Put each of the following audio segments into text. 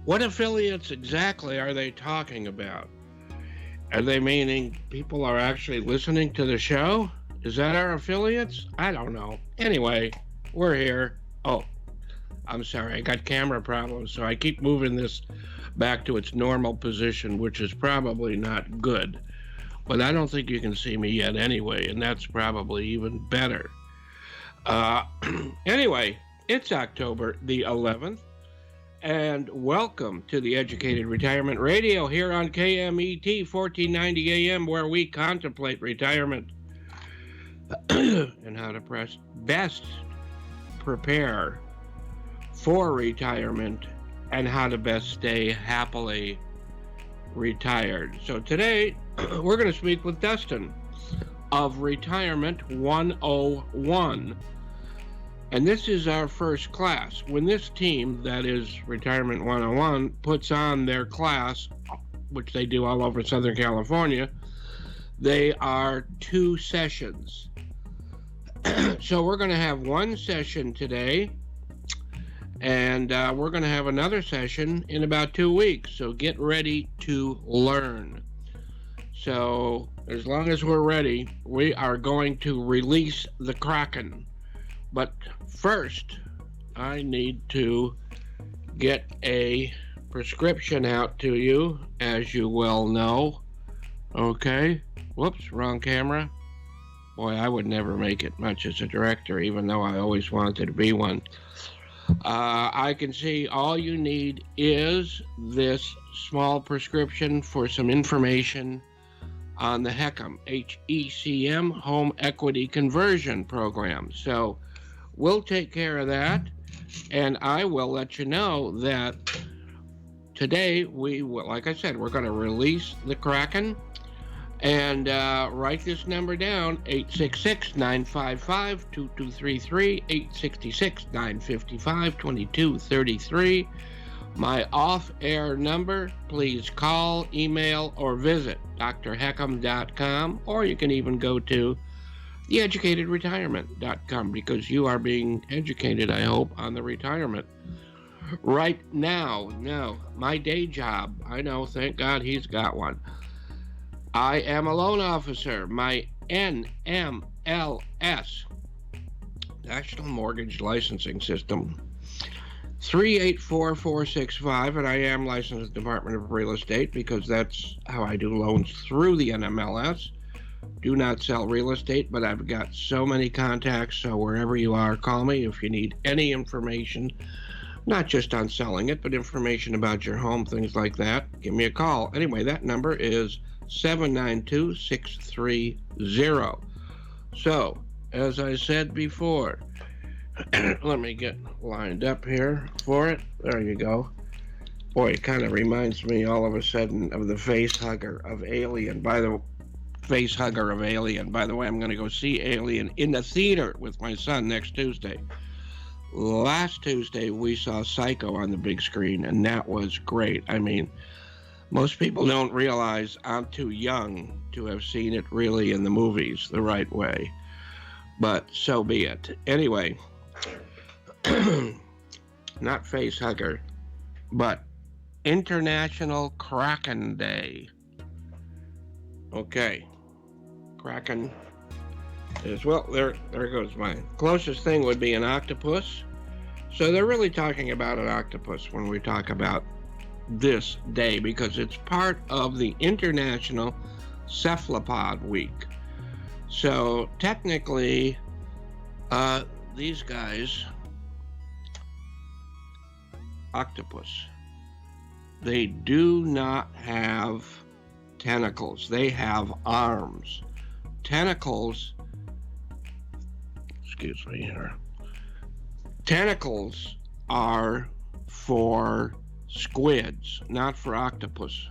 What affiliates exactly are they talking about? Are they meaning people are actually listening to the show? Is that our affiliates? I don't know. Anyway, we're here. Oh, I'm sorry. I got camera problems, so I keep moving this back to its normal position, which is probably not good. But I don't think you can see me yet anyway, and that's probably even better. Uh, anyway, it's October the 11th, and welcome to the Educated Retirement Radio here on KMET 1490 AM, where we contemplate retirement and how to best prepare for retirement and how to best stay happily retired. So today we're going to speak with Dustin of Retirement 101. And this is our first class. When this team, that is Retirement 101, puts on their class, which they do all over Southern California, they are 2 sessions. So we're going to have one session today, and we're going to have another session in about 2 weeks. So get ready to learn. So as long as we're ready, we are going to release the Kraken. But first, I need to get a prescription out to you, as you well know. Okay. Whoops, wrong camera. Boy, I would never make it much as a director, even though I always wanted to be one. I can see all you need is this small prescription for some information on the HECM, H-E-C-M, Home Equity Conversion Program. So we'll take care of that, and I will let you know that today we will, like I said, we're going to release the Kraken. And write this number down, 866-955-2233, 866-955-2233. My off-air number, please call, email, or visit drheckham.com, or you can even go to theeducatedretirement.com, because you are being educated, I hope, on the retirement. Right now, my day job, I know, thank God he's got one. I am a loan officer, my NMLS, National Mortgage Licensing System, 384465, and I am licensed with the Department of Real Estate because that's how I do loans through the NMLS. Do not sell real estate, but I've got so many contacts, so wherever you are, call me if you need any information, not just on selling it, but information about your home, things like that. Give me a call. Anyway, that number is 792-630. So, as I said before, let me get lined up here for it. There you go. Boy, it kind of reminds me all of a sudden of the face hugger of Alien. By the way, I'm going to go see Alien in the theater with my son next Tuesday. Last Tuesday, we saw Psycho on the big screen, and that was great. I mean, most people don't realize I'm too young to have seen it really in the movies the right way, but so be it. Anyway, not face hugger, but International Kraken Day. Okay, Kraken is, well, there goes mine. Closest thing would be an octopus. So they're really talking about an octopus when we talk about this day, because it's part of the International Cephalopod Week. So technically, these guys, octopus, they do not have tentacles. They have arms. Tentacles, excuse me here. Tentacles are for squids, not for octopus.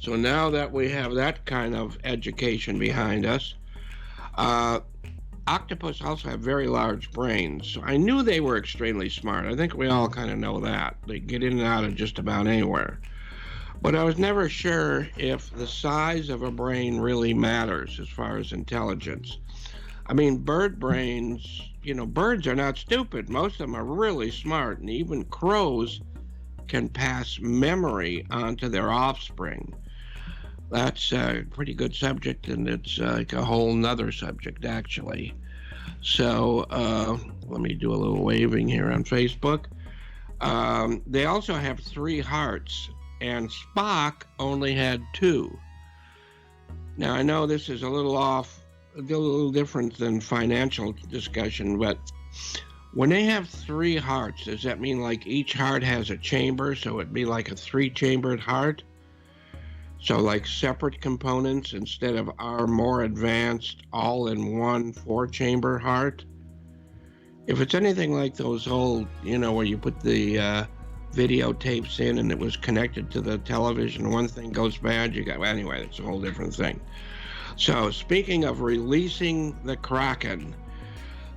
So now that we have that kind of education behind us, octopus also have very large brains. So I knew they were extremely smart. I think we all kind of know that. They get in and out of just about anywhere. But I was never sure if the size of a brain really matters as far as intelligence. I mean, bird brains, birds are not stupid. Most of them are really smart, and even crows can pass memory on to their offspring. That's a pretty good subject, and it's like a whole nother subject, actually. So let me do a little waving here on Facebook. They also have 3 hearts, and Spock only had 2. Now, I know this is a little different than financial discussion, but when they have 3 hearts, does that mean like each heart has a chamber? So it'd be like a 3-chambered heart? So like separate components instead of our more advanced all-in-one 4-chamber heart? If it's anything like those old, where you put the videotapes in and it was connected to the television, one thing goes bad, anyway, it's a whole different thing. So speaking of releasing the Kraken,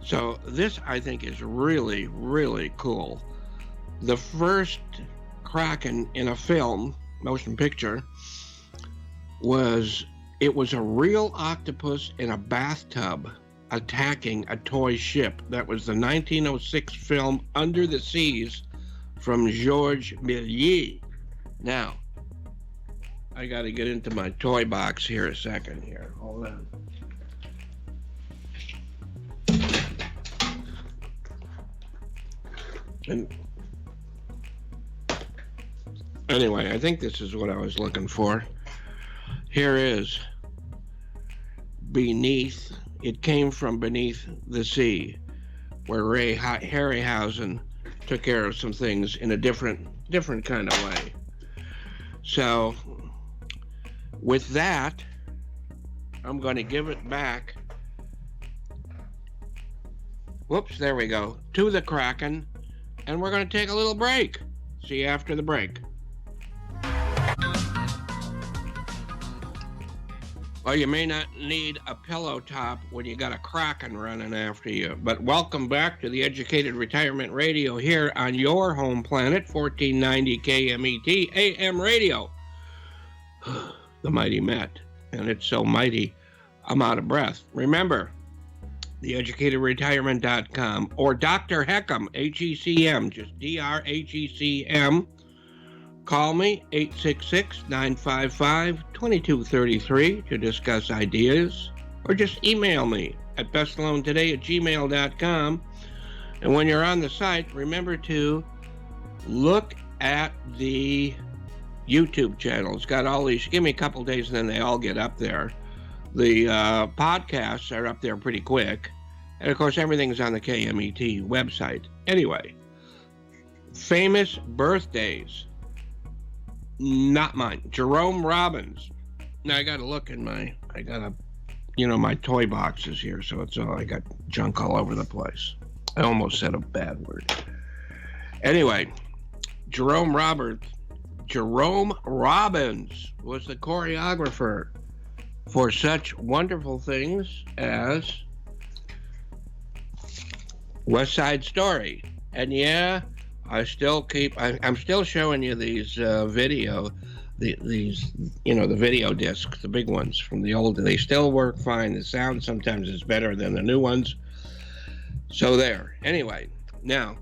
so this I think is really, really cool. The first Kraken in a film, motion picture, was a real octopus in a bathtub attacking a toy ship. That was the 1906 film Under the Seas from Georges Méliès. Now, I got to get into my toy box here a second here. Hold on. And anyway, I think this is what I was looking for. Here is Beneath. It came from beneath the sea, where Harryhausen took care of some things in a different kind of way. So with that, I'm going to give it back. Whoops, there we go. To the Kraken, and we're going to take a little break. See you after the break. Well, you may not need a pillow top when you got a Kraken running after you. But welcome back to the Educated Retirement Radio here on your home planet, 1490 KMET AM radio. The mighty Met. And it's so mighty, I'm out of breath. Remember, theeducatedretirement.com or Dr. Heckham, HECM, just DRHECM. Call me, 866-955-2233 to discuss ideas, or just email me at bestloantoday@gmail.com. And when you're on the site, remember to look at the YouTube channel. It's got all these, give me a couple days and then they all get up there. The podcasts are up there pretty quick. And of course, everything's on the KMET website. Anyway, famous birthdays. Not mine. Jerome Robbins. Now I got to look in my toy boxes here, so it's all, I got junk all over the place. I almost said a bad word. Anyway, Jerome Robbins was the choreographer for such wonderful things as West Side Story. And yeah, I'm still showing you these the video discs, the big ones from the old. They still work fine. The sound sometimes is better than the new ones. So there. Anyway, now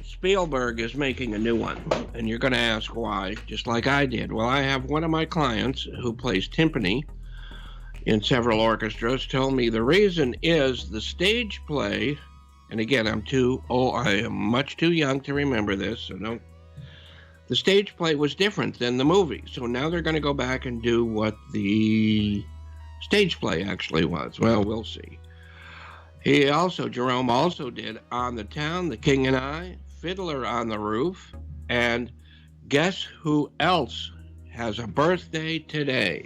Spielberg is making a new one, and you're going to ask why, just like I did. Well, I have one of my clients who plays timpani in several orchestras told me the reason is the stage play. And again, I am much too young to remember this, so don't. The stage play was different than the movie, so now they're going to go back and do what the stage play actually was. Well, we'll see. Jerome also did On the Town, The King and I, Fiddler on the Roof, and guess who else has a birthday today?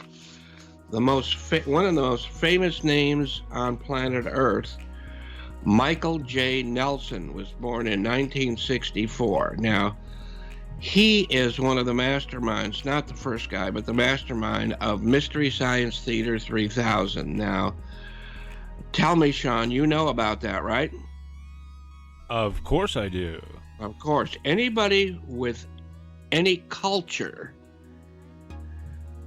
One of the most famous names on planet Earth. Michael J. Nelson was born in 1964. Now, he is one of the masterminds, not the first guy, but the mastermind of Mystery Science Theater 3000. Now, tell me, Sean, you know about that, right? Of course I do. Of course. Anybody with any culture,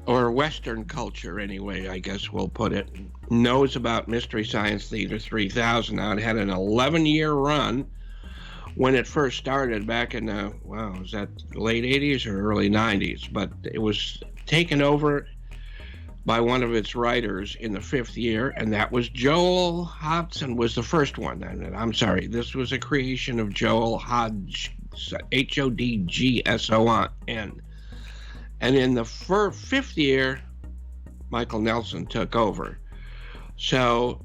or Western culture anyway, I guess we'll put it, knows about Mystery Science Theater 3000. Now, it had an 11-year run when it first started back in was that late 80s or early 90s, but it was taken over by one of its writers in the fifth year, and that was Joel Hodgson was the first one. And I'm sorry, this was a creation of Joel Hodgson, Hodgson. And in the fifth year, Michael Nelson took over. So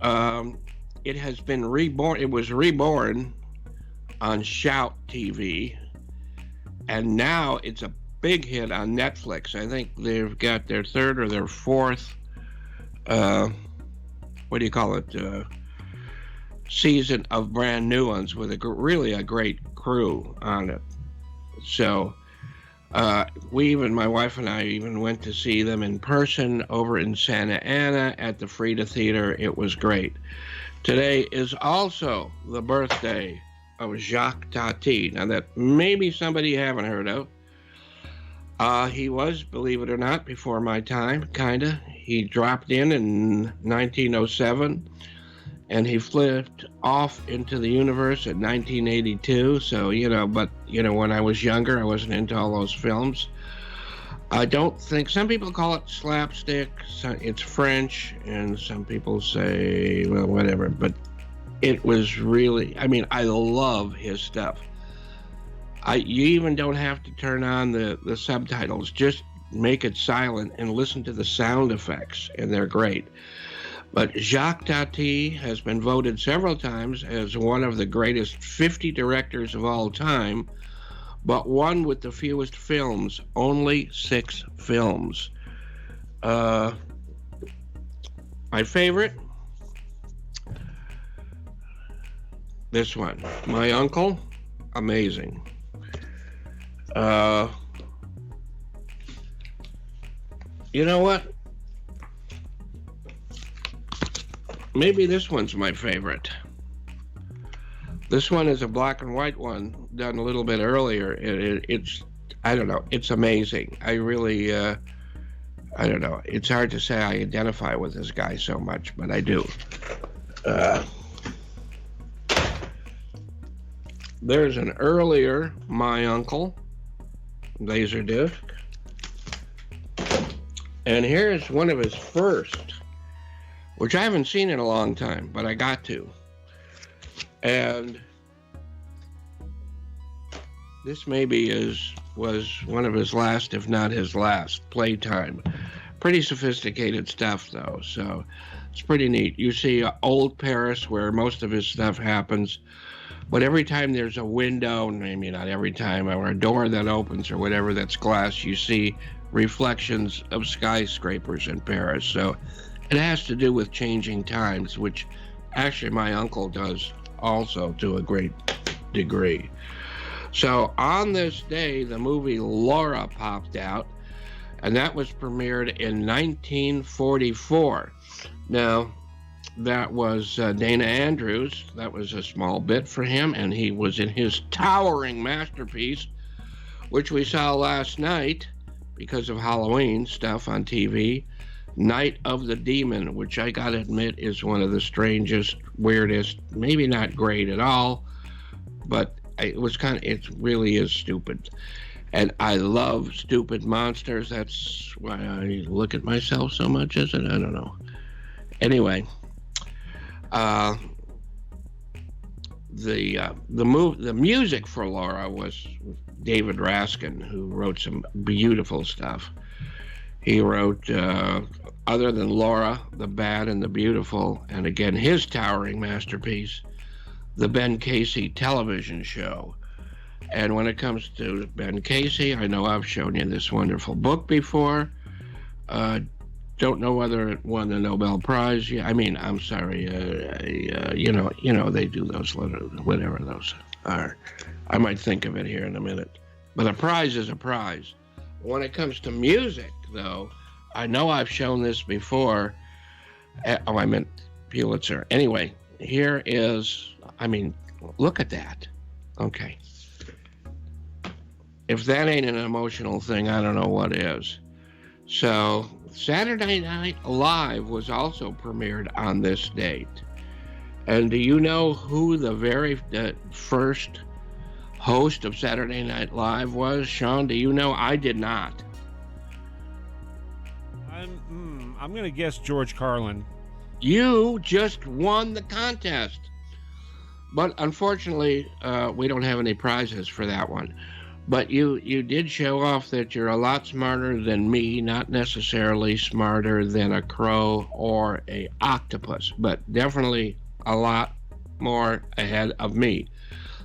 it has been reborn. It was reborn on Shout TV, and now it's a big hit on Netflix. I think they've got their third or their fourth, what do you call it, season of brand new ones with really a great crew on it. So my wife and I even went to see them in person over in Santa Ana at the Frida Theater. It was great. Today is also the birthday of Jacques Tati. Now that maybe somebody you haven't heard of. He was, believe it or not, before my time, kinda. He dropped in 1907, and he flipped off into the universe in 1982. So, but when I was younger, I wasn't into all those films. I don't think, some people call it slapstick, it's French, and some people say, well, whatever, but it was really, I love his stuff. You even don't have to turn on the subtitles, just make it silent and listen to the sound effects, and they're great. But Jacques Tati has been voted several times as one of the greatest 50 directors of all time, but one with the fewest films, only 6 films. My favorite, this one, My Uncle, amazing. You know what? Maybe this one's my favorite. This one is a black and white one done a little bit earlier. It's, I don't know, it's amazing. I really, I don't know. It's hard to say I identify with this guy so much, but I do. There's an earlier My Uncle Laserdisc. And here's one of his first, which I haven't seen in a long time, but I got to. And this maybe was one of his last, if not his last, playtime. Pretty sophisticated stuff, though, so it's pretty neat. You see old Paris, where most of his stuff happens, but every time there's a window, maybe not every time, or a door that opens or whatever that's glass, you see reflections of skyscrapers in Paris. So it has to do with changing times, which actually my uncle does also to a great degree. So on this day, the movie Laura popped out, and that was premiered in 1944. Now, that was Dana Andrews. That was a small bit for him, and he was in his towering masterpiece, which we saw last night because of Halloween stuff on TV, Night of the Demon, which I gotta admit is one of the strangest, weirdest, maybe not great at all, but it really is stupid. And I love stupid monsters. That's why I look at myself so much, is it? I don't know. Anyway, the music for Laura was David Raskin, who wrote some beautiful stuff. He wrote, other than Laura, The Bad and the Beautiful, and again, his towering masterpiece, the Ben Casey television show. And when it comes to Ben Casey, I know I've shown you this wonderful book before. Don't know whether it won the Nobel Prize. I'm sorry. They do those, whatever those are. I might think of it here in a minute. But a prize is a prize. When it comes to music, though, I know I've shown this before. I meant Pulitzer. Anyway, here is, look at that. Okay. If that ain't an emotional thing, I don't know what is. So, Saturday Night Live was also premiered on this date. And do you know who the first host of Saturday Night Live was? Sean, do you know? I did not. I'm going to guess George Carlin. You just won the contest. But unfortunately, we don't have any prizes for that one. But you did show off that you're a lot smarter than me, not necessarily smarter than a crow or a octopus, but definitely a lot more ahead of me.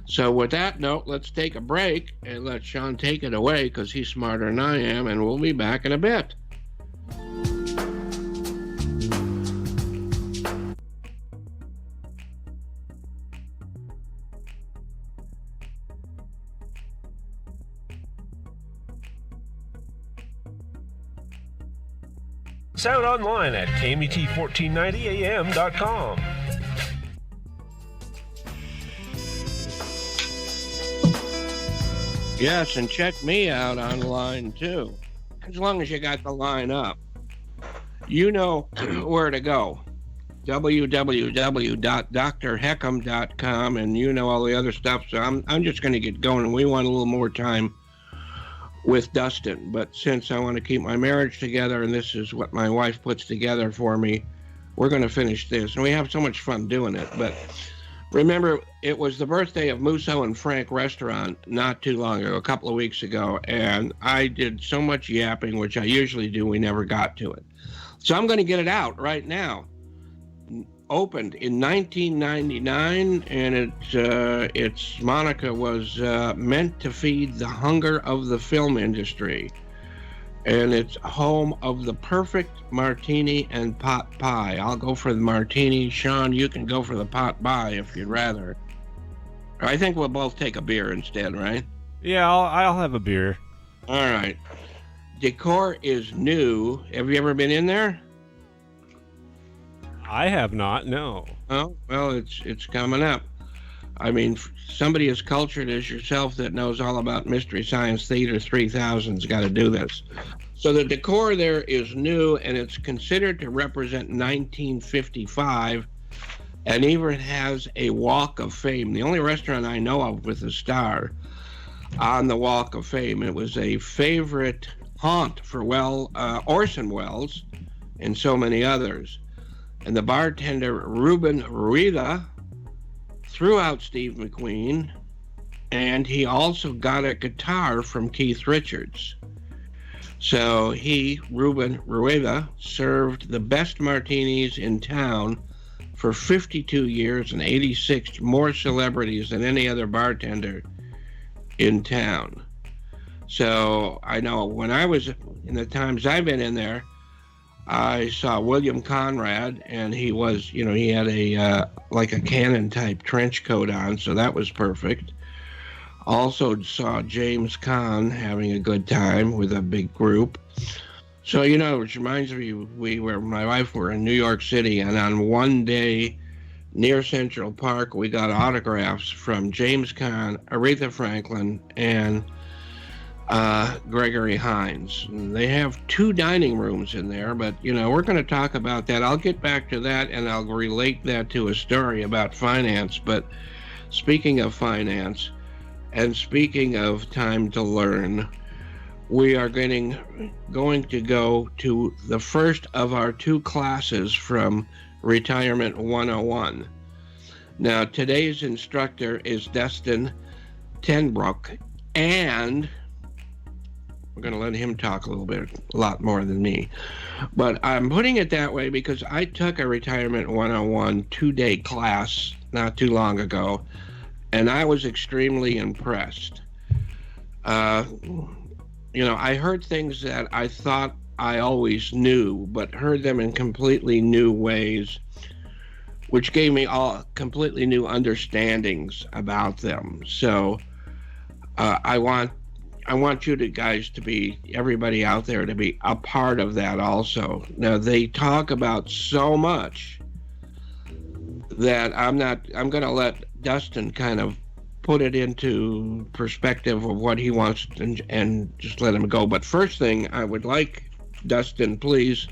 So with that note, let's take a break and let Sean take it away because he's smarter than I am, and we'll be back in a bit. Sound online at KMET1490am.com. Yes, and check me out online too. As long as you got the line up. You know where to go. www.drheckham.com, and you know all the other stuff. So I'm just going to get going. We want a little more time with Dustin, but since I want to keep my marriage together and this is what my wife puts together for me, we're going to finish this. And we have so much fun doing it. But remember, it was the birthday of Musso and Frank Restaurant not too long ago, a couple of weeks ago, and I did so much yapping, which I usually do, we never got to it. So I'm going to get it out right now. Opened in 1999, and its moniker was meant to feed the hunger of the film industry. And it's home of the perfect martini and pot pie. I'll go for the martini. Sean, you can go for the pot pie if you'd rather. I think we'll both take a beer instead, right? Yeah, I'll have a beer. All right. Decor is new. Have you ever been in there? I have not, no. Oh, well, it's coming up. I mean, somebody as cultured as yourself that knows all about Mystery Science Theater 3000's got to do this. So the decor there is new, and it's considered to represent 1955, and even has a Walk of Fame. The only restaurant I know of with a star on the Walk of Fame. It was a favorite haunt for Orson Welles and so many others. And the bartender, Ruben Rueda, threw out Steve McQueen, and he also got a guitar from Keith Richards. So Ruben Rueda, served the best martinis in town for 52 years and 86 more celebrities than any other bartender in town. So I know when I was, in the times I've been in there, I saw William Conrad, and he was, he had a like a cannon type trench coat on, so that was perfect. Also saw James Caan having a good time with a big group. So, which reminds me, my wife were in New York City, and on one day near Central Park, we got autographs from James Caan, Aretha Franklin, and Gregory Hines. They have 2 dining rooms in there, but we're going to talk about that. I'll get back to that, and I'll relate that to a story about finance. But speaking of finance, and speaking of time to learn, we are going to go to the first of our 2 classes from Retirement 101. Now, today's instructor is Dustin Tenbrook, and we're going to let him talk a lot more than me. But I'm putting it that way because I took a Retirement 101 2-day class not too long ago, and I was extremely impressed. I heard things that I thought I always knew, but heard them in completely new ways, which gave me all completely new understandings about them. So I want you guys to be, everybody out there, to be a part of that also. Now, they talk about so much that I'm going to let Dustin kind of put it into perspective of what he wants and just let him go. But first thing, I would like, Dustin, please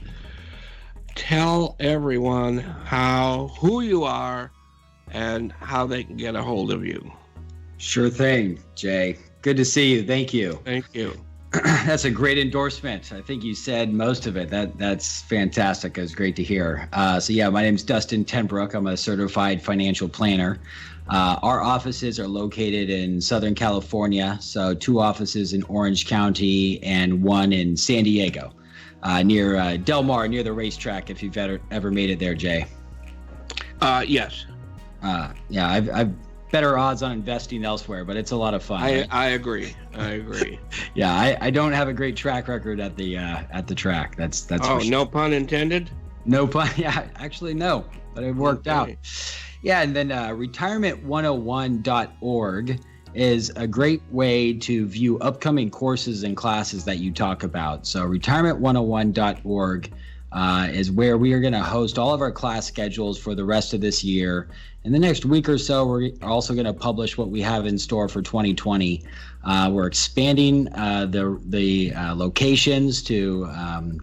tell everyone who you are and how they can get a hold of you. Sure thing, Jay. Good to see you. Thank you. Thank you. That's a great endorsement. I think you said most of it. That's fantastic. It's great to hear. So yeah, my name's Dustin Tenbrook. I'm a certified financial planner. Our offices are located in Southern California. So 2 offices in Orange County and 1 in San Diego, near Del Mar, near the racetrack. If you've ever made it there, Jay. Yes. Yeah, I've better odds on investing elsewhere, but it's a lot of fun. I agree. Yeah, I don't have a great track record at the track. That's oh, no pun intended. No pun. Yeah, actually no, but it worked out. Yeah, and then retirement101.org is a great way to view upcoming courses and classes that you talk about. So retirement101.org is where we are going to host all of our class schedules for the rest of this year. In the next week or so, we're also going to publish what we have in store for 2020. We're expanding the locations to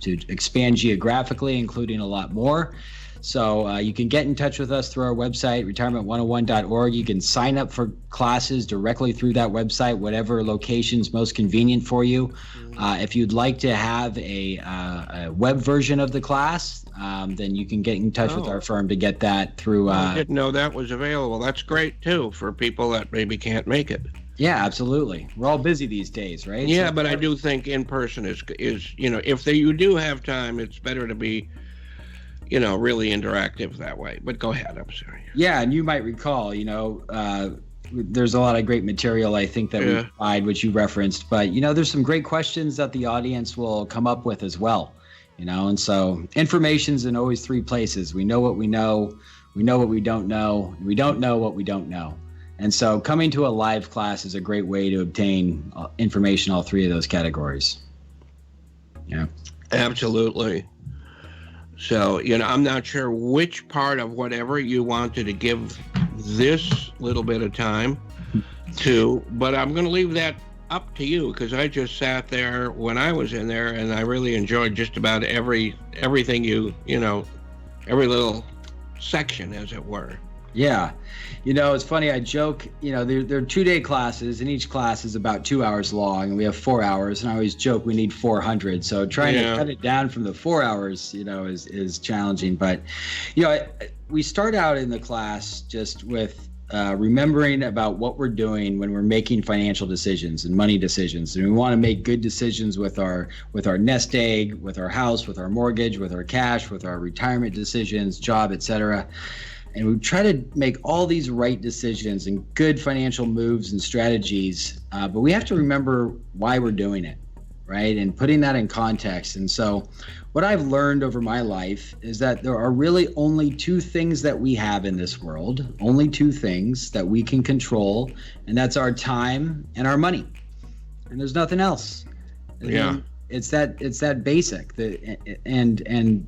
expand geographically, including a lot more. So you can get in touch with us through our website, retirement101.org. You can sign up for classes directly through that website, whatever location's most convenient for you. If you'd like to have a web version of the class, then you can get in touch with our firm to get that through. I didn't know that was available. That's great, too, for people that maybe can't make it. Yeah, absolutely. We're all busy these days, right? Yeah, but I do think in person is if you do have time, it's better to be really interactive that way. But go ahead, I'm sorry. Yeah, and you might recall, there's a lot of great material I think that we provide, which you referenced, but there's some great questions that the audience will come up with as well, and so information's in always 3 places. We know what we know what we don't know, and we don't know what we don't know. And so coming to a live class is a great way to obtain information in all 3 of those categories. Yeah. Absolutely. So, I'm not sure which part of whatever you wanted to give this little bit of time to, but I'm going to leave that up to you because I just sat there when I was in there and I really enjoyed just about everything every little section, as it were. Yeah. It's funny. I joke, there are 2-day classes and each class is about 2 hours long and we have 4 hours. And I always joke we need 400. So trying to cut it down from the 4 hours, is challenging. But, we start out in the class just with remembering about what we're doing when we're making financial decisions and money decisions. And we want to make good decisions with our nest egg, with our house, with our mortgage, with our cash, with our retirement decisions, job, etc. And we try to make all these right decisions and good financial moves and strategies, but we have to remember why we're doing it, right? And putting that in context. And so what I've learned over my life is that there are really only 2 things that we have in this world, only 2 things that we can control, and that's our time and our money. And there's nothing else. Yeah. It's that basic. And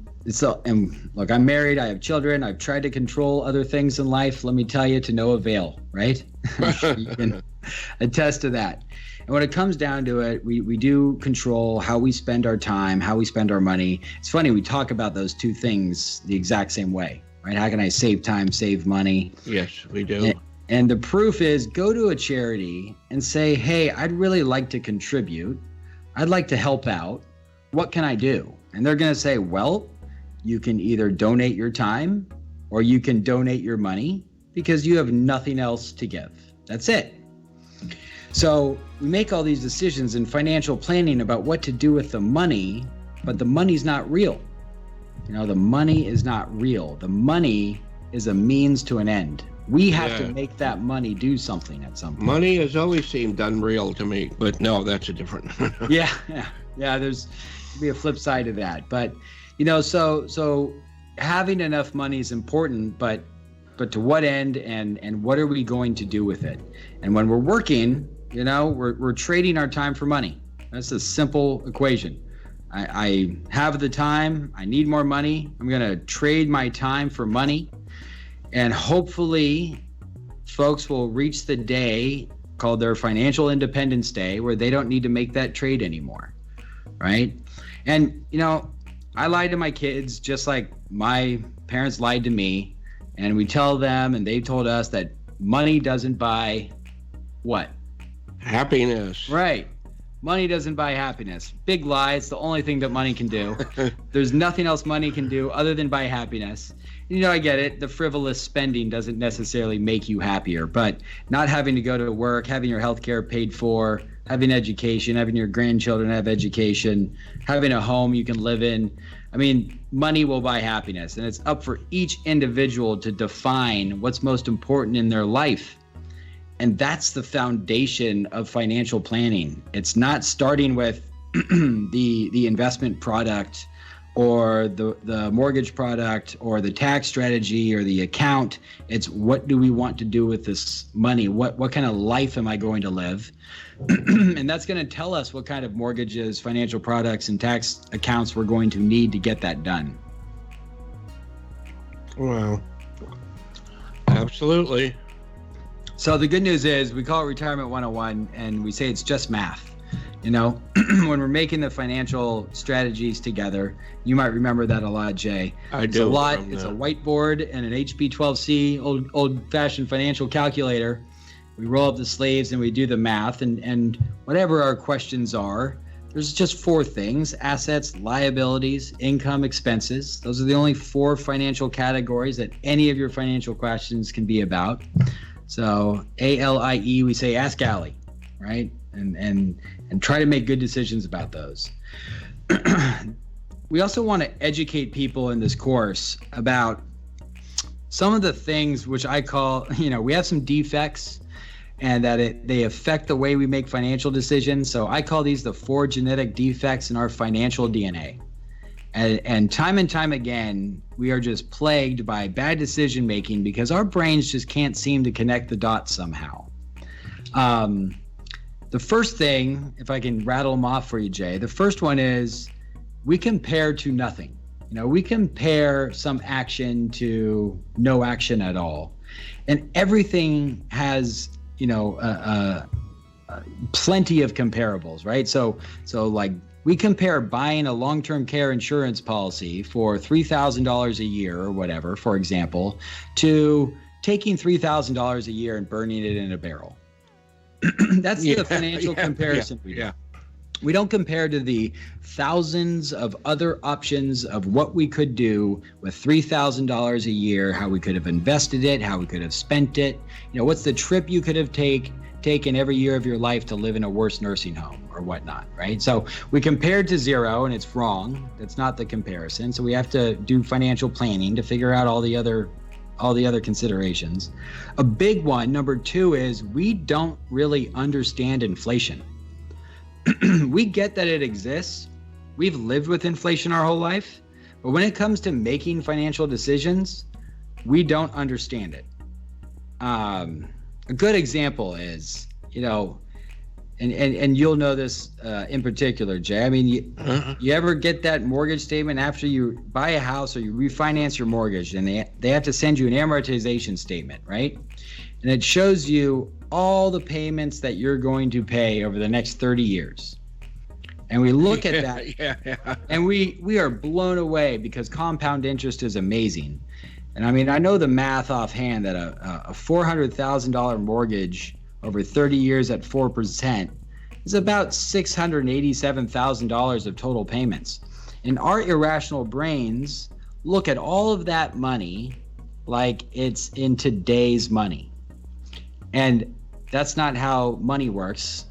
look, I'm married, I have children, I've tried to control other things in life, let me tell you, to no avail, right? You can attest to that. And when it comes down to it, we do control how we spend our time, how we spend our money. It's funny, we talk about those 2 things the exact same way, right? How can I save time, save money? Yes, we do. And the proof is go to a charity and say, hey, I'd really like to contribute. I'd like to help out. What can I do? And they're going to say, well, you can either donate your time or you can donate your money because you have nothing else to give. That's it. So we make all these decisions in financial planning about what to do with the money, but the money's not real. The money is not real. The money is a means to an end. We have to make that money do something at some point. Money has always seemed unreal to me, but no, that's a different. Yeah. There's be a flip side to that, but so having enough money is important, but to what end and what are we going to do with it? And when we're working, we're trading our time for money. That's a simple equation. I have the time, I need more money. I'm going to trade my time for money. And hopefully folks will reach the day called their financial independence day where they don't need to make that trade anymore. Right? And, I lied to my kids just like my parents lied to me. And we tell them, and they told us that money doesn't buy What? Happiness. Right. Money doesn't buy happiness. Big lie. It's the only thing that money can do. There's nothing else money can do other than buy happiness. You know, I get it. The frivolous spending doesn't necessarily make you happier, but not having to go to work, having your health care paid for, having education, having your grandchildren have education, having a home you can live in. I mean, money will buy happiness, and it's up for each individual to define what's most important in their life. And that's the foundation of financial planning. It's not starting with the investment product or the mortgage product or the tax strategy or the account. It's what do we want to do with this money? What kind of life am I going to live? And that's going to tell us what kind of mortgages, financial products, and tax accounts we're going to need to get that done. Well, absolutely. So the good news is we call it Retirement 101, and we say it's just math. You know, when we're making the financial strategies together, you might remember that a lot, Jay. I It's do. a lot. It's a whiteboard and an HP 12C old-fashioned financial calculator. We roll up the sleeves and we do the math, and whatever our questions are, there's just 4 things: assets, liabilities, income, expenses. Those are the only 4 financial categories that any of your financial questions can be about. So ALIE, we say ask Allie, right? And try to make good decisions about those. We also want to educate people in this course about some of the things which I call, you know, we have some defects and that they affect the way we make financial decisions. So I call these the 4 genetic defects in our financial DNA. And time again, we are just plagued by bad decision making because our brains just can't seem to connect the dots somehow. The first thing, if I can rattle them off for you, Jay, the first one is we compare to nothing. You know, we compare some action to no action at all. And everything has, you know, plenty of comparables, right? So like, we compare buying a long-term care insurance policy for $3,000 a year or whatever, for example, to taking $3,000 a year and burning it in a barrel. That's the financial comparison we do. We don't compare to the thousands of other options of what we could do with $3,000 a year, how we could have invested it, how we could have spent it. You know, what's the trip you could have taken every year of your life to live in a worse nursing home or whatnot, right? So we compared to zero, and it's wrong. That's not the comparison. So we have to do financial planning to figure out all the other considerations. A big one, number 2, is we don't really understand inflation. We get that it exists. We've lived with inflation our whole life, but when it comes to making financial decisions, we don't understand it. A good example is, you know, and you'll know this in particular, Jay. I mean, you ever get that mortgage statement after you buy a house or you refinance your mortgage, and they have to send you an amortization statement, right? And it shows you all the payments that you're going to pay over the next 30 years. And we look at that, and we are blown away because compound interest is amazing. And I mean, I know the math offhand that a $400,000 mortgage over 30 years at 4% is about $687,000 of total payments. And our irrational brains look at all of that money like it's in today's money. And that's not how money works.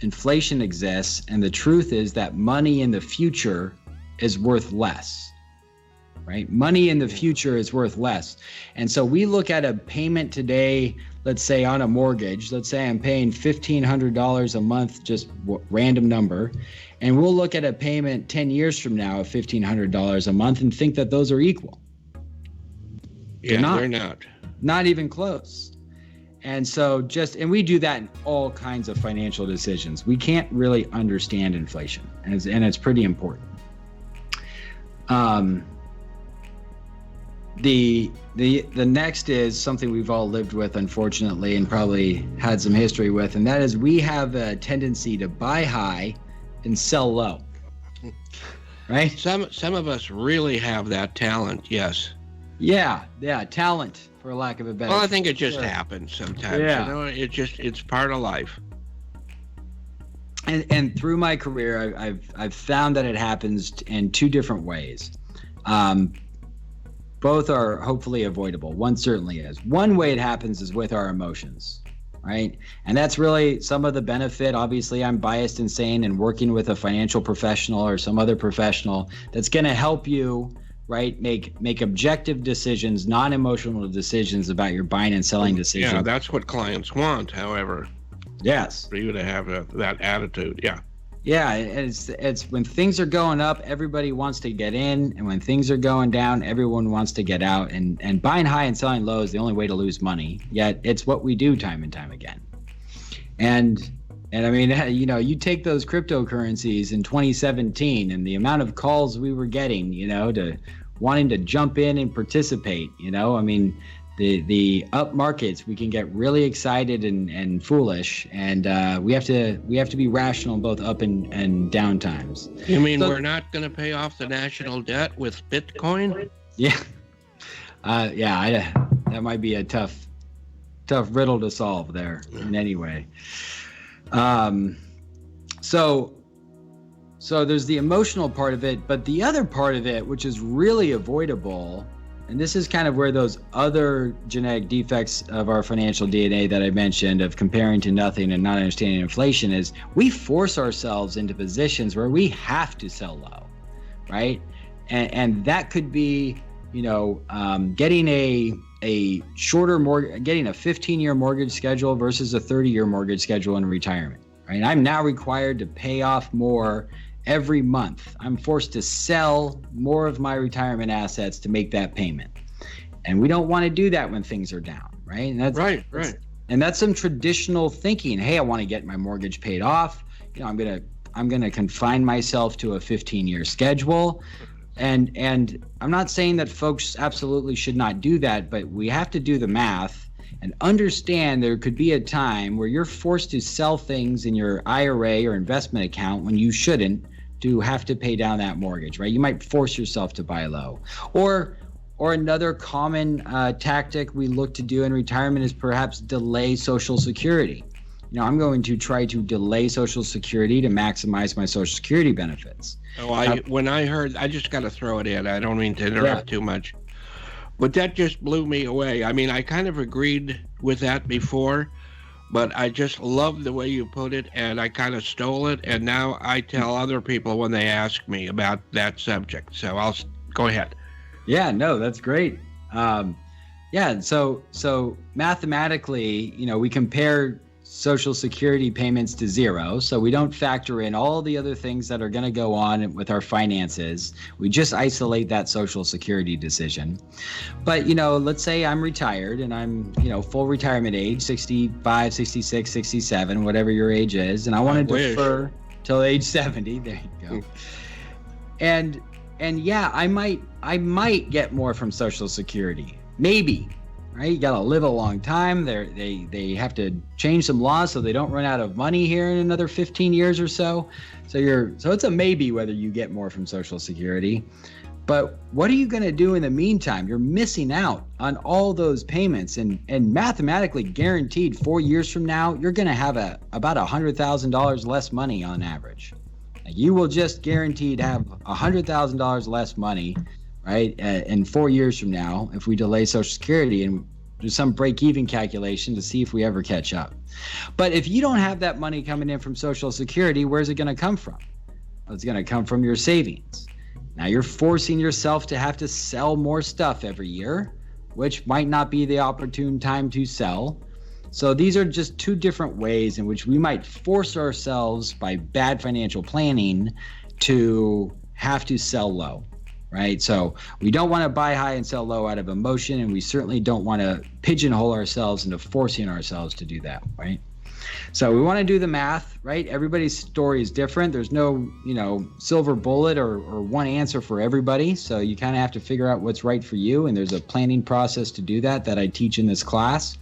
Inflation exists, and the truth is that money in the future is worth less. Right? Money in the future is worth less. And so we look at a payment today, let's say on a mortgage, let's say I'm paying $1,500 a month, just random number. And we'll look at a payment 10 years from now of $1,500 a month and think that those are equal. Yeah, they're not. Not even close. And so and we do that in all kinds of financial decisions. We can't really understand inflation, and it's pretty important. The next is something we've all lived with, unfortunately, and probably had some history with, and that is we have a tendency to buy high and sell low. Right? Some of us really have that talent, yes. Yeah, talent, for lack of a better. Well, I think it just Sure. happens sometimes. Yeah. You know, it's part of life. And through my career, I've found that it happens in two different ways. Both are hopefully avoidable. One certainly is. One way it happens is with our emotions, right? And that's really some of the benefit. Obviously, I'm biased in saying and working with a financial professional or some other professional that's going to help you, right, make objective decisions, non-emotional decisions about your buying and selling decisions. Yeah, that's what clients want. However, yes, for you to have that attitude, yeah. Yeah, it's when things are going up, everybody wants to get in, and when things are going down, everyone wants to get out. And buying high and selling low is the only way to lose money. Yet it's what we do time and time again. And I mean, you know, you take those cryptocurrencies in 2017, and the amount of calls we were getting, you know, to wanting to jump in and participate. You know, I mean, the up markets, we can get really excited and foolish, and we have to be rational in both up and down times. You mean we're not going to pay off the national debt with Bitcoin? Yeah, that might be a tough riddle to solve there in any way. So there's the emotional part of it, but the other part of it, which is really avoidable. And this is kind of where those other genetic defects of our financial DNA that I mentioned, of comparing to nothing and not understanding inflation, is we force ourselves into positions where we have to sell low, right? And that could be, you know, getting a shorter mortgage, getting a 15-year mortgage schedule versus a 30-year mortgage schedule in retirement, right? I'm now required to pay off more every month. I'm forced to sell more of my retirement assets to make that payment. And we don't want to do that when things are down, right? And that's right. And that's some traditional thinking. Hey, I want to get my mortgage paid off. You know, I'm going to confine myself to a 15-year schedule. And I'm not saying that folks absolutely should not do that, but we have to do the math and understand there could be a time where you're forced to sell things in your IRA or investment account when you shouldn't, to have to pay down that mortgage, right? You might force yourself to buy low. Or another common tactic we look to do in retirement is perhaps delay Social Security. You know, I'm going to try to delay Social Security to maximize my Social Security benefits. Oh, when I heard, I just got to throw it in. I don't mean to interrupt too much, but that just blew me away. I mean, I kind of agreed with that before, but I just love the way you put it, and I kind of stole it, and now I tell other people when they ask me about that subject. So I'll go ahead. Yeah, no, that's great. So mathematically, you know, we compare Social Security payments to zero, so we don't factor in all the other things that are going to go on with our finances. We just isolate that Social Security decision. But, you know, let's say I'm retired and I'm, you know, full retirement age, 65, 66, 67, whatever your age is, and I want to defer till age 70. There you go. And yeah, I might get more from Social Security, maybe. Right, you gotta live a long time. They have to change some laws so they don't run out of money here in another 15 years or so. So it's a maybe whether you get more from Social Security. But what are you gonna do in the meantime? You're missing out on all those payments, and mathematically guaranteed 4 years from now, you're gonna have about $100,000 less money on average. Like, you will just guaranteed have $100,000 less money, right, in 4 years from now, if we delay Social Security and do some break-even calculation to see if we ever catch up. But if you don't have that money coming in from Social Security, where's it going to come from? Well, it's going to come from your savings. Now you're forcing yourself to have to sell more stuff every year, which might not be the opportune time to sell. So these are just two different ways in which we might force ourselves by bad financial planning to have to sell low. Right? So we don't want to buy high and sell low out of emotion, and we certainly don't want to pigeonhole ourselves into forcing ourselves to do that, right? So we want to do the math, right? Everybody's story is different. There's no, you know, silver bullet or one answer for everybody. So you kind of have to figure out what's right for you, and there's a planning process to do that I teach in this class.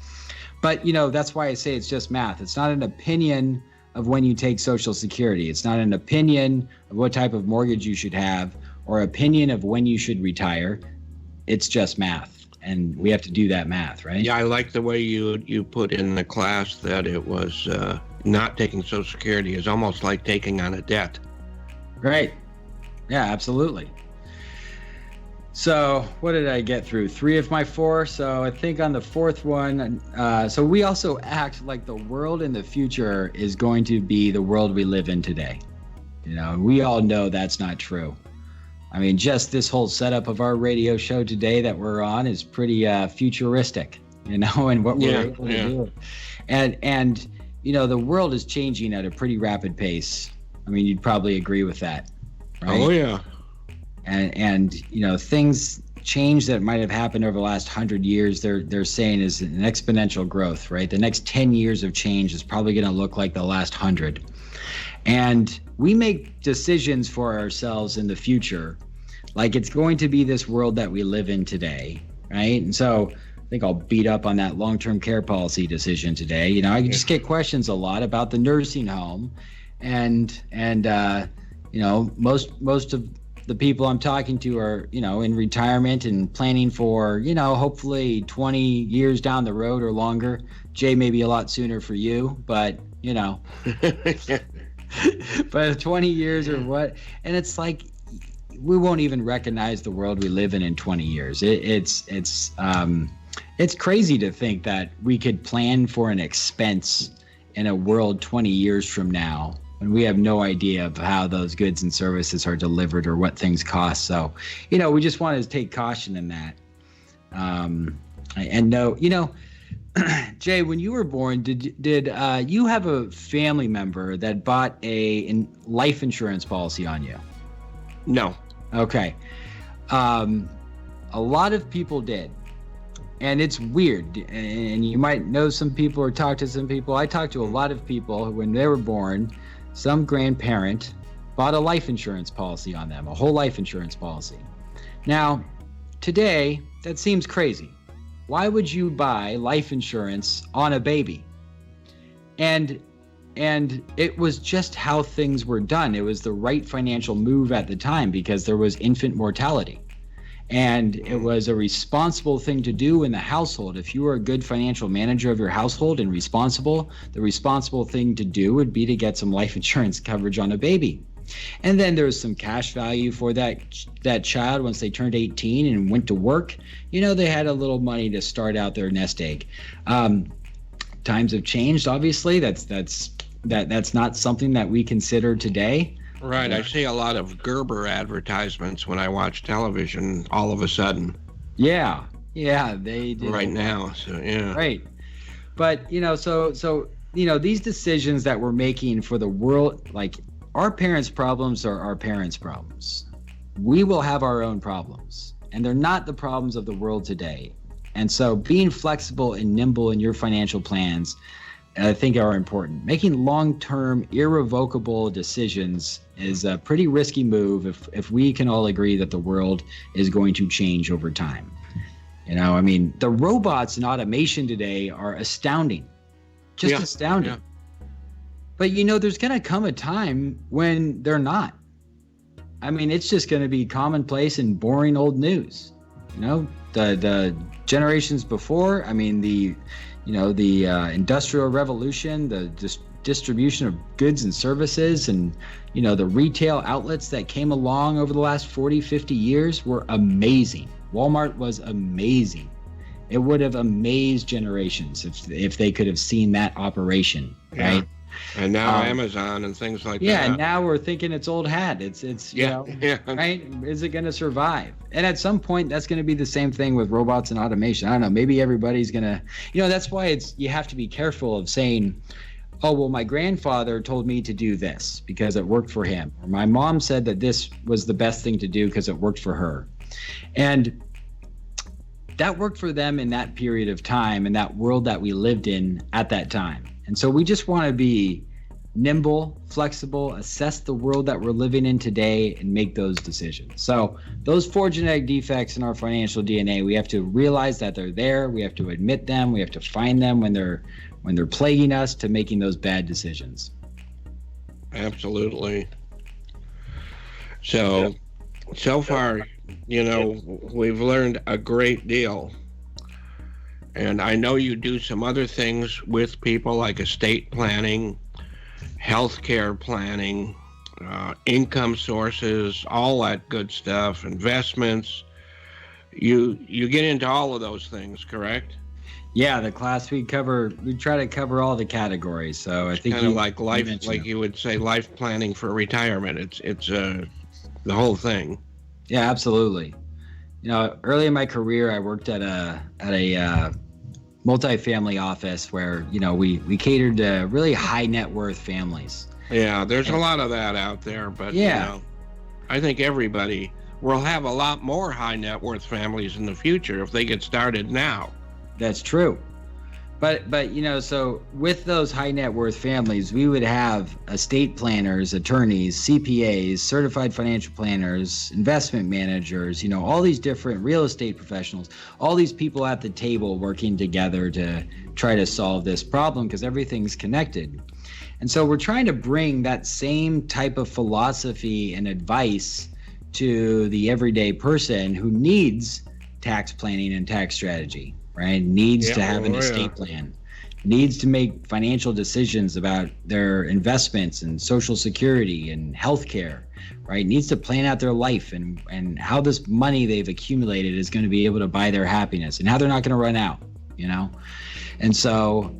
But, you know, that's why I say it's just math. It's not an opinion of when you take Social Security. It's not an opinion of what type of mortgage you should have, or opinion of when you should retire. it's just math, and we have to do that math, right? Yeah, I like the way you put in the class that it was not taking Social Security is almost like taking on a debt. Right. Yeah, absolutely. So what did I get through? 3 of my 4. So I think on the 4th one, so we also act like the world in the future is going to be the world we live in today. We all know that's not true. I mean, just this whole setup of our radio show today that we're on is pretty futuristic, and what we're able to do. And the world is changing at a pretty rapid pace. I mean, you'd probably agree with that, right? Oh, yeah. And things change that might have happened over the last 100 years. They're saying is an exponential growth, right? The next 10 years of change is probably going to look like the last 100. And we make decisions for ourselves in the future, like it's going to be this world that we live in today, right? And so I think I'll beat up on that long-term care policy decision today. I just get questions a lot about the nursing home, and most of the people I'm talking to are, in retirement and planning for, hopefully 20 years down the road or longer. Jay, maybe a lot sooner for you, but, but 20 years or what? And it's like, we won't even recognize the world we live in 20 years. It's crazy to think that we could plan for an expense in a world 20 years from now, and we have no idea of how those goods and services are delivered or what things cost. So, we just want to take caution in that. And no, Jay, when you were born, did you have a family member that bought a life insurance policy on you? No. Okay. A lot of people did. And it's weird. And you might know some people or talk to some people. I talked to a lot of people who, when they were born, some grandparent bought a life insurance policy on them, a whole life insurance policy. Now, today, that seems crazy. Why would you buy life insurance on a baby? And it was just how things were done. It was the right financial move at the time because there was infant mortality. And it was a responsible thing to do in the household. If you were a good financial manager of your household and responsible, the responsible thing to do would be to get some life insurance coverage on a baby. And then there was some cash value for that child once they turned 18 and went to work. They had a little money to start out their nest egg. Times have changed, obviously. That's not something that we consider today. Right. I see a lot of Gerber advertisements when I watch television all of a sudden. Yeah, they did. Right now, so yeah. Right. But, so these decisions that we're making for the world, like our parents' problems are our parents' problems. We will have our own problems, and they're not the problems of the world today. And so being flexible and nimble in your financial plans, I think, are important. Making long-term, irrevocable decisions is a pretty risky move if we can all agree that the world is going to change over time. The robots and automation today are astounding. Just astounding. Yeah. But, there's going to come a time when they're not. It's just going to be commonplace and boring old news. The generations before, the Industrial Revolution, the distribution of goods and services, and, the retail outlets that came along over the last 40, 50 years were amazing. Walmart was amazing. It would have amazed generations if they could have seen that operation, right? And now Amazon and things like that. Yeah, and now we're thinking it's old hat. It's right? Is it going to survive? And at some point, that's going to be the same thing with robots and automation. I don't know. Maybe everybody's going to, that's why you have to be careful of saying, oh, well, my grandfather told me to do this because it worked for him. Or my mom said that this was the best thing to do because it worked for her. And that worked for them in that period of time and that world that we lived in at that time. And so we just want to be nimble, flexible, assess the world that we're living in today, and make those decisions. So those 4 genetic defects in our financial DNA, we have to realize that they're there. We have to admit them. We have to find them when they're plaguing us to making those bad decisions. Absolutely. So far, we've learned a great deal. And I know you do some other things with people like estate planning, healthcare planning, income sources, all that good stuff, investments. You get into all of those things, correct? Yeah, the class we try to cover all the categories. So I think kind of like life, like you would say, life planning for retirement. It's the whole thing. Yeah, absolutely. Early in my career, I worked at a multifamily office where we catered to really high net worth families. Yeah, there's a lot of that out there, but I think everybody will have a lot more high net worth families in the future if they get started now. That's true. But so with those high net worth families, we would have estate planners, attorneys, CPAs, certified financial planners, investment managers, all these different real estate professionals, all these people at the table working together to try to solve this problem because everything's connected. And so we're trying to bring that same type of philosophy and advice to the everyday person who needs tax planning and tax strategy. Right? Needs to have an estate plan, needs to make financial decisions about their investments and Social Security and healthcare, right? Needs to plan out their life and how this money they've accumulated is going to be able to buy their happiness and how they're not going to run out, And so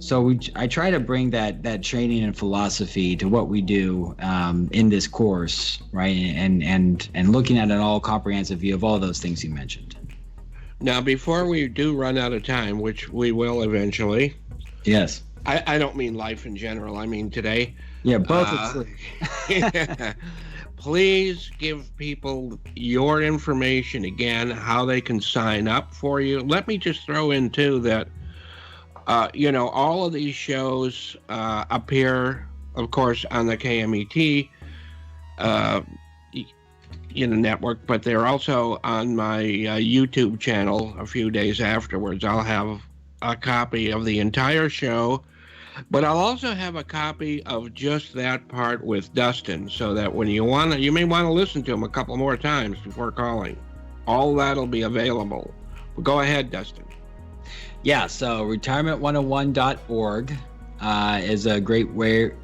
I try to bring that training and philosophy to what we do in this course, right? And looking at an all comprehensive view of all those things you mentioned. Now, before we do run out of time, which we will eventually. Yes. I don't mean life in general. I mean today. Yeah, both. Please give people your information again, how they can sign up for you. Let me just throw in, too, that, all of these shows appear, of course, on the KMET network, but they're also on my YouTube channel a few days afterwards. I'll have a copy of the entire show, but I'll also have a copy of just that part with Dustin, so that when you may want to listen to him a couple more times before calling. All that'll be available. But go ahead, Dustin. Yeah, so retirement101.org is a great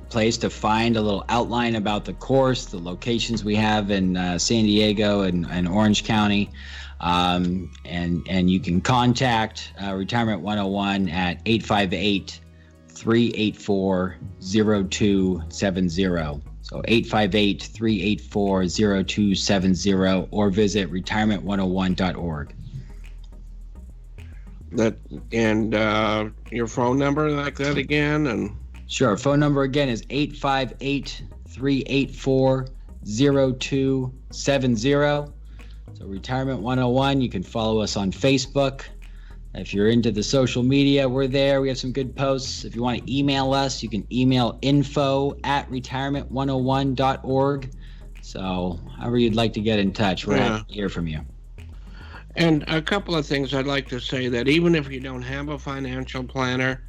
place to find a little outline about the course, the locations we have in San Diego and Orange County. And you can contact Retirement 101 at 858-384-0270. So 858-384-0270, or visit retirement101.org. That and your phone number like that again? And sure, phone number again is 858-384-0270. So Retirement 101. You can follow us on Facebook. If you're into the social media, we're there. We have some good posts. If you want to email us, you can email info@retirement101.org. So however you'd like to get in touch, we're happy to hear from you. And a couple of things I'd like to say, that even if you don't have a financial planner,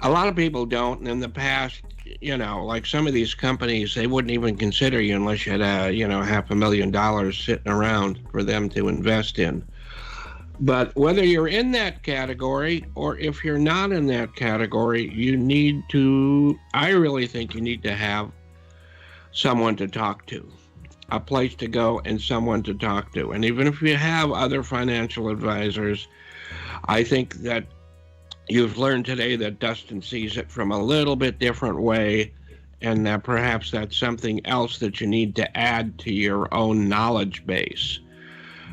a lot of people don't. And in the past, like some of these companies, they wouldn't even consider you unless you had $500,000 sitting around for them to invest in. But whether you're in that category or if you're not in that category, I really think you need to have someone to talk to, a place to go and someone to talk to. And even if you have other financial advisors, I think that you've learned today that Dustin sees it from a little bit different way, and that perhaps that's something else that you need to add to your own knowledge base.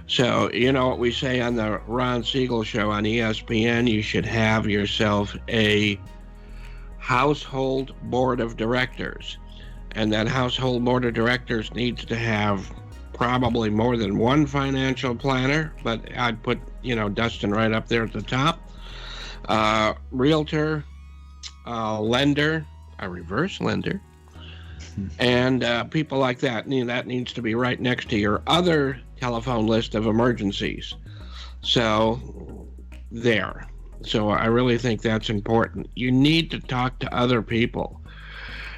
So, what we say on the Ron Siegel show on ESPN, you should have yourself a household board of directors. And that household board of directors needs to have probably more than one financial planner, but I'd put, Dustin right up there at the top. Realtor, lender, a reverse lender, and people like that. That needs to be right next to your other telephone list of emergencies. So I really think that's important. You need to talk to other people.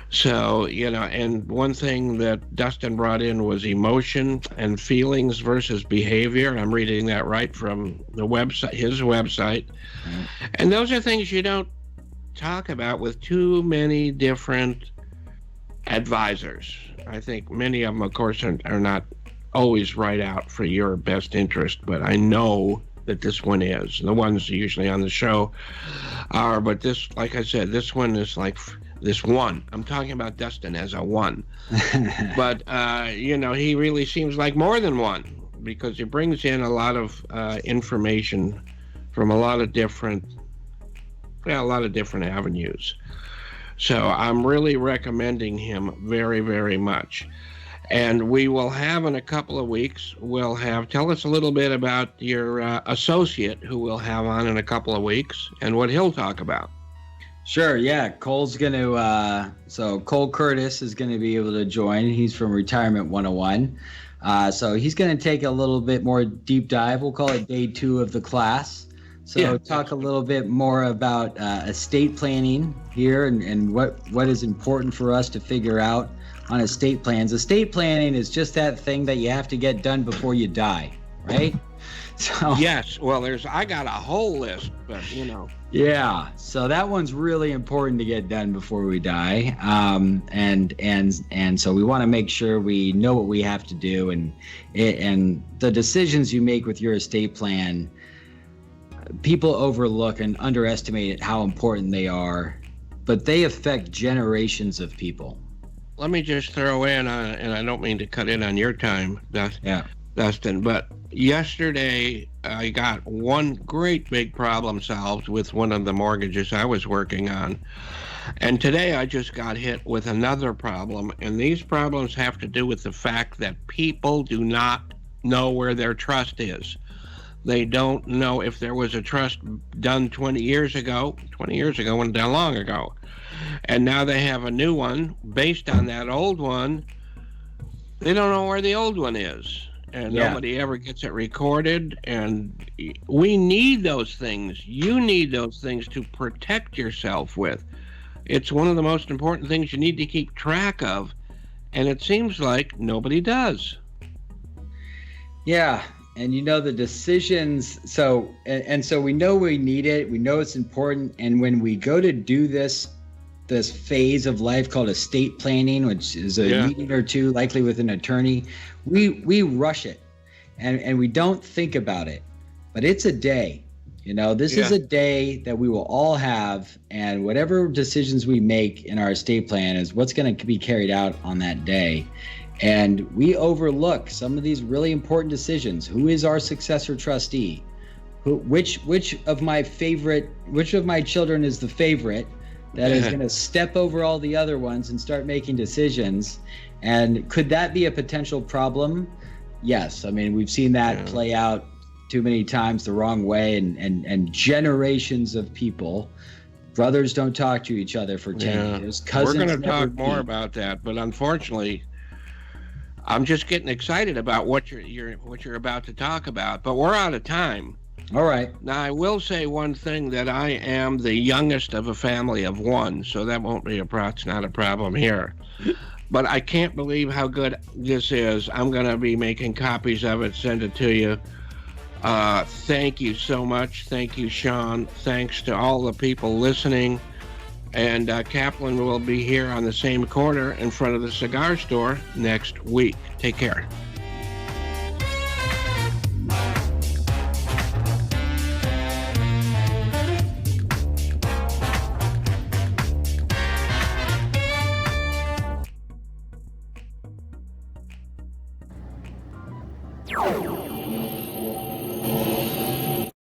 So, and one thing that Dustin brought in was emotion and feelings versus behavior. And I'm reading that right from the website, his website. And those are things you don't talk about with too many different advisors. I think many of them, of course, are not always right out for your best interest, but I know that this one is. The ones usually on the show are, but this, like I said, this one is like this one. I'm talking about Dustin as a one. But, he really seems like more than one because he brings in a lot of information from a lot of different avenues. So I'm really recommending him very, very much. And we will have in a couple of weeks, tell us a little bit about your associate who we'll have on in a couple of weeks and what he'll talk about. Sure, yeah. Cole's going to, so Cole Curtis is going to be able to join. He's from Retirement 101. So he's going to take a little bit more deep dive. We'll call it day 2 of the class. So talk a little bit more about estate planning here and what is important for us to figure out on estate plans. Estate planning is just that thing that you have to get done before you die, right? So yes, well, I got a whole list, but Yeah, so that one's really important to get done before we die, and so we want to make sure we know what we have to do, and the decisions you make with your estate plan, people overlook and underestimate how important they are, but they affect generations of people. Let me just throw in, and I don't mean to cut in on your time, Dustin, but yesterday I got one great big problem solved with one of the mortgages I was working on. And today I just got hit with another problem. And these problems have to do with the fact that people do not know where their trust is. They don't know if there was a trust done 20 years ago wasn't that long ago. And now they have a new one based on that old one. They don't know where the old one is. And nobody ever gets it recorded. And we need those things. You need those things to protect yourself with. It's one of the most important things you need to keep track of. And it seems like nobody does. Yeah. And the decisions, so we know we need it, we know it's important, and when we go to do this phase of life called estate planning, which is a meeting or two, likely with an attorney, we rush it, and we don't think about it, but it's a day. This is a day that we will all have, and whatever decisions we make in our estate plan is what's going to be carried out on that day. And we overlook some of these really important decisions. Who is our successor trustee? Which of my children is the favorite that is going to step over all the other ones and start making decisions? And could that be a potential problem? Yes. I mean, we've seen that play out too many times the wrong way, and generations of people. Brothers don't talk to each other for 10 years. Cousins. We're going to talk more about that, but unfortunately, I'm just getting excited about what you're about to talk about, but we're out of time. All right. Now, I will say one thing, that I am the youngest of a family of one, so that won't be it's not a problem here. But I can't believe how good this is. I'm going to be making copies of it, send it to you. Thank you so much. Thank you, Sean. Thanks to all the people listening. And Kaplan will be here on the same corner in front of the cigar store next week. Take care.